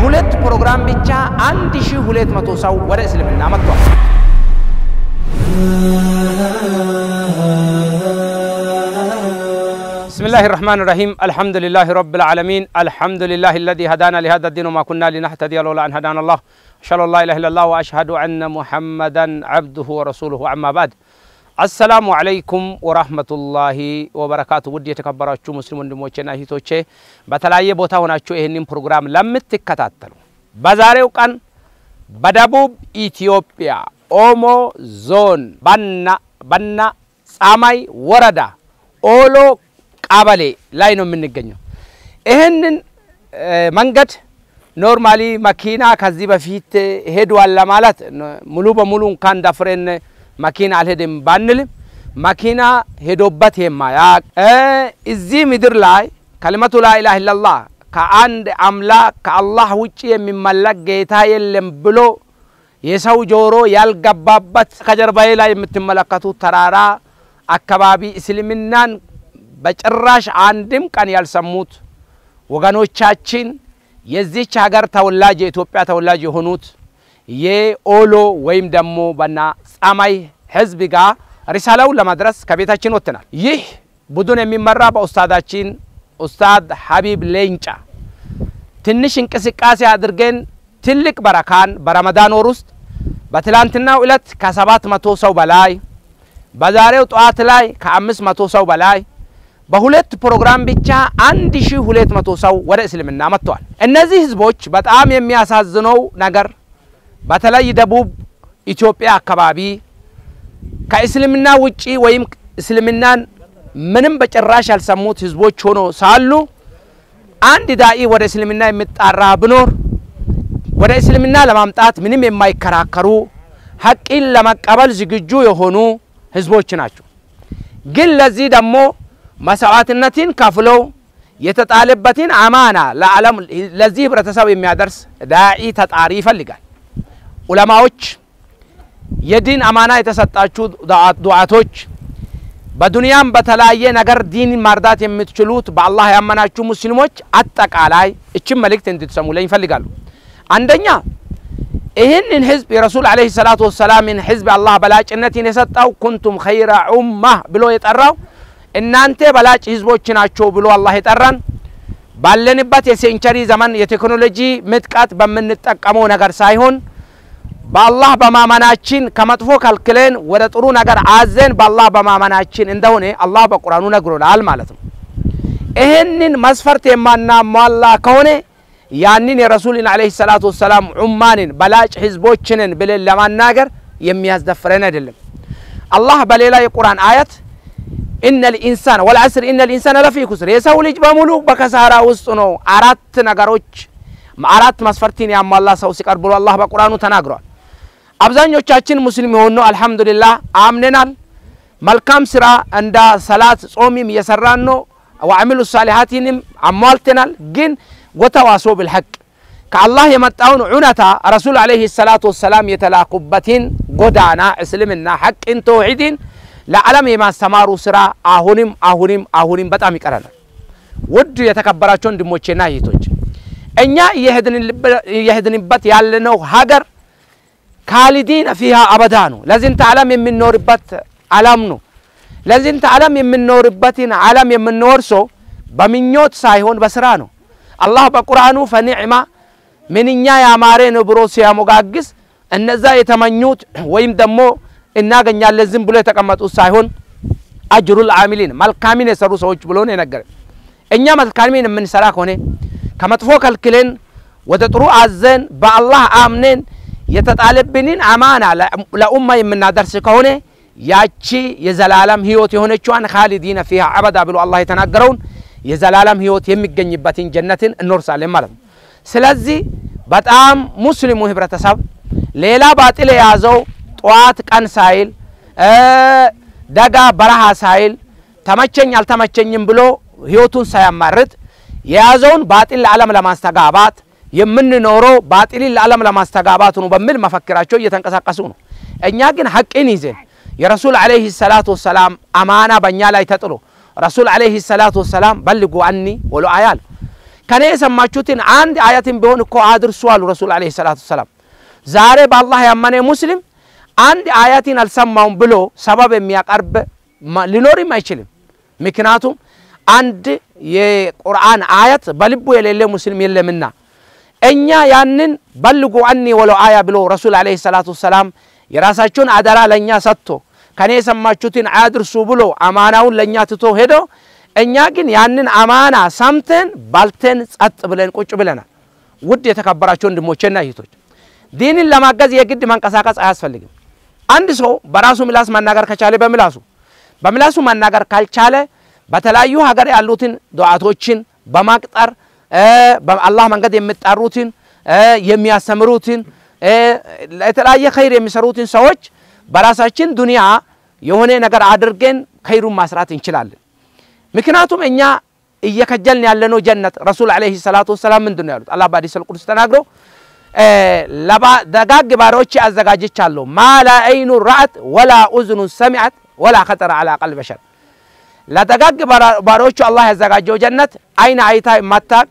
በሁለት ፕሮግራም ብቻ 1200 ሰው ወደ እስልምና መጥቷል። بسم الله الرحمن الرحيم الحمد لله رب العالمين الحمد لله الذي هدانا لهذا الدين وما كنا لنهتدي لولا أن هدانا الله أشهد أن لا إله إلا الله وأشهد أن محمدا عبده ورسوله أما بعد السلام عليكم ورحمة الله وبركاته ودي يتكبراتشو مسلمون دموچنا هيتوچه بتلايه بوتا هوناچو ይሄንን ፕሮግራም ለምትከታተሉ በዛሬው ቀን በደቡብ ኢትዮጵያ ኦሞ ዞን ባና ጻማይ ወረዳ ኦሎ ቃበሌ ላይ ነው የምንገኘው። ይሄንን መንገድ ኖርማሊ መኪና ከዚህ በፊት ሄዷል ለማለት ሙሉ በሙሉ እንኳን ዳፍረን መኪና አልሄድም ባንልም መኪና ሄዶበት የማያቅ እዚህ ምድር ላይ ከልመቱ ላ ኢላሃ ኢላላህ ከአንድ አምላክ ከአላህ ውጪ የሚመለክ ጌታ የለም ብሎ የሰው ጆሮ ያልገባበት ከጀርባዬ ላይ የምትመለከቱት ተራራ አካባቢ እስልምናን በጭራሽ አንድም ቀን ያልሰሙት ወገኖቻችን የዚች ሀገር ተወላጅ የኢትዮጵያ ተወላጅ የሆኑት የኦሎ ወይም ደሞ በና ጻማይ ህዝብ ጋር ሪሳላው ለማድረስ ከቤታችን ወጥተናል። ይህ ቡድን የሚመራ በኡስታዳችን ኡስታድ ሐቢብ ሌንጫ ትንሽ እንቅስቃሴ አድርገን ትልቅ በረካን በረመዳን ወር ውስጥ በትላንትናው ዕለት ከ700 ሰው በላይ በዛሬው ጧት ላይ ከ500 ሰው በላይ በሁለት ፕሮግራም ብቻ 1200 ሰው ወደ እስልምና መጥቷል። እነዚህ ህዝቦች በጣም የሚያሳዝነው ነገር በተለይ ደቡብ ኢትዮጵያ አካባቢ ከእስልምና ውጪ ወይም እስልምናን ምንም በጭራሽ ያልሰሙት ህዝቦች ሆኖ ሳሉ አንድ ዳኢ ወደ እስልምና የሚጣራ ብኖር ወደ እስልምና ለማምጣት ምንም የማይከራከሩ ሐቂን ለመቀበል ዝግጁ የሆኑ ህዝቦች ናቸው። ግን ለዚህ ደግሞ መስዋዕትነትን ከፍለው የተጣለበትን አማና ለዓለም ለዚህ ህብረተሰብ የሚያደርስ ዳኢ ተጣሪ ይፈልጋል። ዑለማዎች የዲን አማና የተሰጣችሁ ዱዓቶች በዱንያም በተለያየ ነገር ዲን ማርዳት የምትችሉት በአላህ ያመናችሁ ሙስሊሞች አጠቃላይ እቺም መልእክት እንድትሰሙልኝ ይፈልጋሉ። አንደኛ ይህንን ህዝብ የረሱል አለይሂ ሰላቱ ወሰላምን ህዝብ አላህ በላጭነትን የሰጣው ኩንቱም ኸይረ ኡማህ ብሎ የጠራው እናንተ በላጭ ህዝቦች ናቸው ብሎ አላህ የጠራን ባለንበት የሴንቸሪ ዘመን የቴክኖሎጂ ምጥቀት በመንጠቀመው ነገር ሳይሆን በአላህ በማመናችን ከመጥፎ ከልክለን ወደ ጥሩ ነገር አዘን በአላህ በማመናችን እንደሆነ አላህ በቁርአኑ ነግሮናል ማለት ነው። ይሄንን መስፈርት የማናሟላ ከሆነ ያንን የረሱልን አለይሂ ሰላቱ ወሰላም ኡማንን በላጭ ህዝቦችንን ብለን ለማናገር የሚያስደፍረን አይደለም። አላህ በሌላ የቁርአን አያት إن الإنسان والعصر إن الإنسان لفي خسر يسوي لج بملو بكسارة وسطنو أرات نجاروش أرات مسفرتين يا الله سو سكر بلو الله بقرآن تناقرأ أبزان يوشاتين مسلمي هونو الحمد لله آمننا ملكام سرا عند صلاة صومي يسرانو وعملوا الصالحاتين عمالتنا جن وتواصوا بالحق كالله يمتعون عنتا رسول عليه الصلاة والسلام يتلاقبتين قدانا اسلمنا حق انتو عدين ለዓለም የማስተማሩ ስራ አሁንም በጣም ይቀራል። ውድ የተከበራችሁ ወንድሞቼና እህቶች እኛ የሄድንበት ያለነው ሀገር ካሊዲን فيها አበዳ ነው። ለዚህን ዓለም የምንኖርበት ዓለም ነው። ለዚህን ዓለም የምንኖርበትን ዓለም የምንወርሰው በምኞት ሳይሆን በስራ ነው። አላህ በቁርአኑ ፈኒዕማ ምንኛ ያማረ ነው ብሎ ሲያሞጋግስ እነዛ የተመኙት ወይም ደግሞ እናገኛለን ዝም ብሎ የተቀመጡ ሳይሆን አጅሩል አሚሊን መልካሚን የሰሩ ሰዎች ብሎ ነው የነገረን። እኛ መልካሚን የምንሰራ ከሆነ ከመጥፎ ከልክለን ወደ ጥሩ አዘን በአላህ አምነን የተጣለብንን አማና ለኡማ የምናደርስ ከሆነ ያቺ የዘላለም ህይወት የሆነችዋን ኻሊዲነ فيها አበዳ ብሎ አላህ የተናገረውን የዘላለም ህይወት የሚገኝበትን ጀነትን እንወርሳለን ማለት ነው። ስለዚህ በጣም ሙስሊሙ ህብረተሰብ ሌላ ባጢል ያዘው ጧት ቀን ሳይል ደጋ በረሃ ሳይል ተመቸኝ አልተመቸኝም ብሎ ህይወቱን ሳያማርጥ የያዘውን ባጢል ለዓለም ለማስተጋባት የምንኖረው ባጢል ለዓለም ለማስተጋባት ነው በሚል መፈክራቸው እየተንቀሳቀሱ ነው። እኛ ግን ሐቅን ይዘን የረሱል አለይሂ ሰላቱ ወሰላም አማና በእኛ ላይ ተጥሎ ረሱል አለይሂ ሰላቱ ወሰላም በልጉ አኒ ወሉ አያል كني سمعتوتين عند آيات بيون كو عادر سؤال رسول عليه الصلاة والسلام زاري بالله يمني مسلم عند آيات السماهم بلو سبب ميقرب لنوري ما يشلم مكناتهم عند የቁርአን አያት በልቡ የሌለ ሙስሊም የለምና እኛ ያንን በልጉ عني ወለው አያ ብሎ ረሱል አለይሂ ሰላቱ ሰላም የራሳቸውን አደራ ለኛ ሰጥቶ ከኔ ሰማችሁትን አድርሱ ብሎ አማናውን ለኛ ትቶ ሄዶ እኛ ግን ያንን አማና ሰምተን ባልተን ጸጥ ብለን ቁጭ ብለናል ውድ የተከበራችሁ ወንድሞቼና እህቶች ዲንን ለማገዝ የግድ መንቀሳቀስ አያስፈልግም አንድ ሰው በራሱ ምላስ መናገር ከቻለ በምላሱ መናገር ካልቻለ በተለያዩ ሀገር ያሉትን ዱዓቶችን በማቅጠር በአላህ መንገድ የሚጣሩትን የሚያስተምሩትን ለተለያየ ኸይር የሚሰሩትን ሰዎች በራሳችን ዱንያ የሆነ ነገር አድርገን ኸይሩን ማስራት እንችላለን ምክንያቱም እኛ እየከጀልን ያለነው ጀነት ረሱል አለይሂ ሰላቱ ወሰለም ምንድነው ያሉት አላህ በሐዲስ አልቁድስ ተናግሮ ደጋግ ባሮች አዘጋጅቻለሁ ማላ አይኑ ረአት ወላ ኡዝኑ ሰሚዐት ወላ ኸጠረ ዐላ ቀልብ በሸር ለደጋግ ባሮቹ አላህ ያዘጋጀው ጀነት አይን አይታ የማታቅ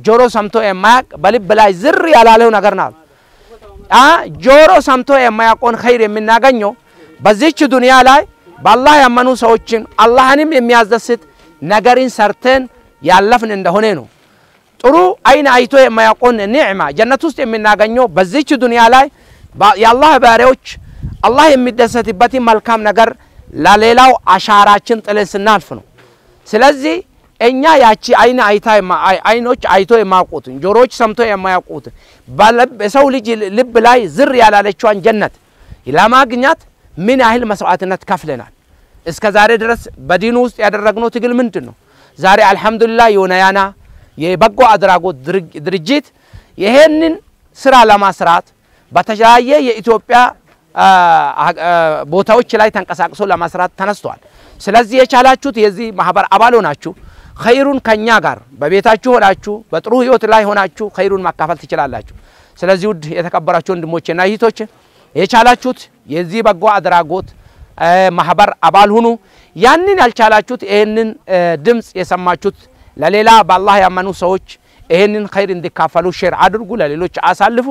ጆሮ ሰምቶ የማያቅ በልብ ላይ ዝር ያላለው ነገር ነው ጆሮ ሰምቶ የማያቆን ኸይር የሚናገኘው በዚህች ዱንያ ላይ በአላህ ያመኑ ሰዎችን አላህንም የሚያስደስት ነገርን ሰርተን ያለፍን እንደሆነ ነው ጥሩ አይን አይቶ የማያቆን ኒዕማ ጀነት ውስጥ የሚናገኘው በዚህች ዱንያ ላይ የአላህ ባሪያዎች አላህ የሚደሰትበት መልካም ነገር ለሌላው አሻራችን ጥለን ስናልፍ ነው ስለዚህ እኛ ያቺ አይን አይታ አይኖች አይቶ የማያውቁት ጆሮች ሰምቶ የማያውቁት በሰው ልጅ ልብ ላይ ዝር ያላለችዋን ጀነት ለማግኘት ምን ያህል መስዋዕትነት ከፍለናል እስከ ዛሬ ድረስ በዲኑ ውስጥ ያደረግነው ትግል ምንድነው ዛሬ አልহামዱሊላህ የሆነያና የበጎ አድራጎት ድርጅት ይሄንን ስራ ለማስራት በተጃየ የኢትዮጵያ ቦታዎች ላይ ተንቀሳቅሶ ለማስራት ተነስተዋል ስለዚህ የቻላችሁት የዚህ ማህበር አባል ሆናችሁ ኸይሩን ከኛ ጋር በቤታችሁ ሆናችሁ በጥሩ ህይወት ላይ ሆናችሁ ኸይሩን ማካፈል ትችላላችሁ ስለዚህ ውድ የተከበራችሁ ወንድሞቼና እህቶቼ የቻላችሁት የዚህ በጎ አድራጎት ማህበር አባል ሁኑ ያንን ያልቻላችሁት ይሄንን ድምጽ የሰማችሁት ለሌላ በአላህ ያመኑ ሰዎች ይሄንን ኸይር እንዲካፈሉ ሼር አድርጉ ለሌሎች አሳልፉ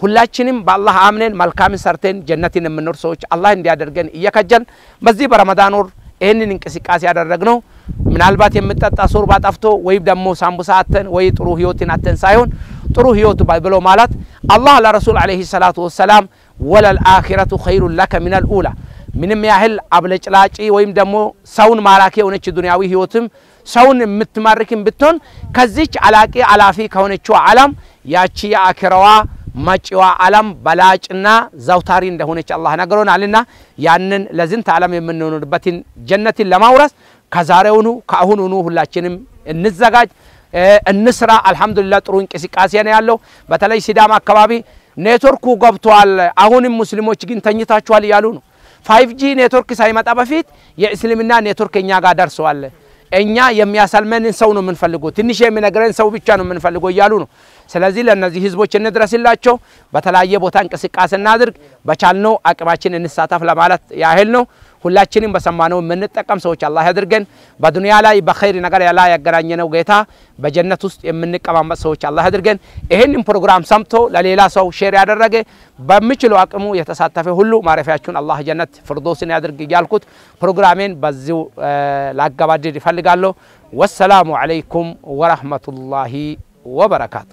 ሁላችንም በአላህ አምነን መልካም ሰርተን ጀነትን የምንኖር ሰዎች አላህ እንዲያደርገን እየከጀን በዚህ በረመዳን ወር ይሄንን እንቅስቃሴ ያደረግነው ምናልባት የምትጠጣ ሶርባ ጠፍቶ ወይ ደግሞ ሳምቡሳ አተን ወይ ጥሩ ህይወትን አተን ሳይሆን ጥሩ ህይወት ባይብሎ ማለት አላህ ለረሱል አለይሂ ሰላቱ ወሰለም ወለል አኺረቱ ኸይሩ ለከ ሚነል ኡላ ምንም ያህል አብለጭላጪ ወይም ደግሞ ሰውን ማራኪ የሆነች ዱንያዊ ህይወትም ሰውን የምትማርክም ብትሆን ከዚች አላቂ አላፊ ከሆነችው ዓለም ያቺ የአኺራዋ ማጪዋ ዓለም በላጭና ዘውታሪ እንደሆነች አላህ ነግሮናልና ያንን ለዝንተ ዓለም የምንኖርበትን ጀነትን ለማውረስ ከዛሬውኑ ከአሁኑኑ ሁላችንም እንዘጋጅ እንስራ አልহামዱሊላህ ጥሩ እንቅስቃሴ ነው ያለው በተለይ ሲዳማ አካባቢ ኔትወርኩ ገብቷል አሁንም ሙስሊሞች ግን ተኝታችኋል ይያሉ ነው 5G ኔትወርክ ሳይመጣ በፊት የእስልምና ኔትወርክ እኛ ጋር ደርሷል እኛ የሚያሰልመንን ሰው ነው የምንፈልገው ትንሽ የሚነግረን ሰው ብቻ ነው የምንፈልገው ይያሉ ነው ስለዚህ ለነዚህ ህዝቦች እንድረስላቸው በተለያየ ቦታ እንቅስቃሴ እናድርግ በቻልነው አቅማችን እንሳተፍ ለማለት ያህል ነው ሁላችንም በሰማነው የምንጠቀም ሰዎች አላህ ያድርገን በዱንያ ላይ በኸይር ነገር ያገናኘነው ጌታ በጀነት ውስጥ የምንቀማመጥ ሰዎች አላህ ያድርገን ይሄንን ፕሮግራም ሰምቶ ለሌላ ሰው ሼር ያደረገ በሚችለው አቅሙ የተሳተፈ ሁሉ ማረፊያችሁን አላህ ጀነት ፍርዶስን ያድርግ ይያልኩት ፕሮግራሜን በዚሁ ላጋባድድ ይፈልጋለሁ ወሰላሙ አለይኩም ወራህመቱላሂ ወበረካቱ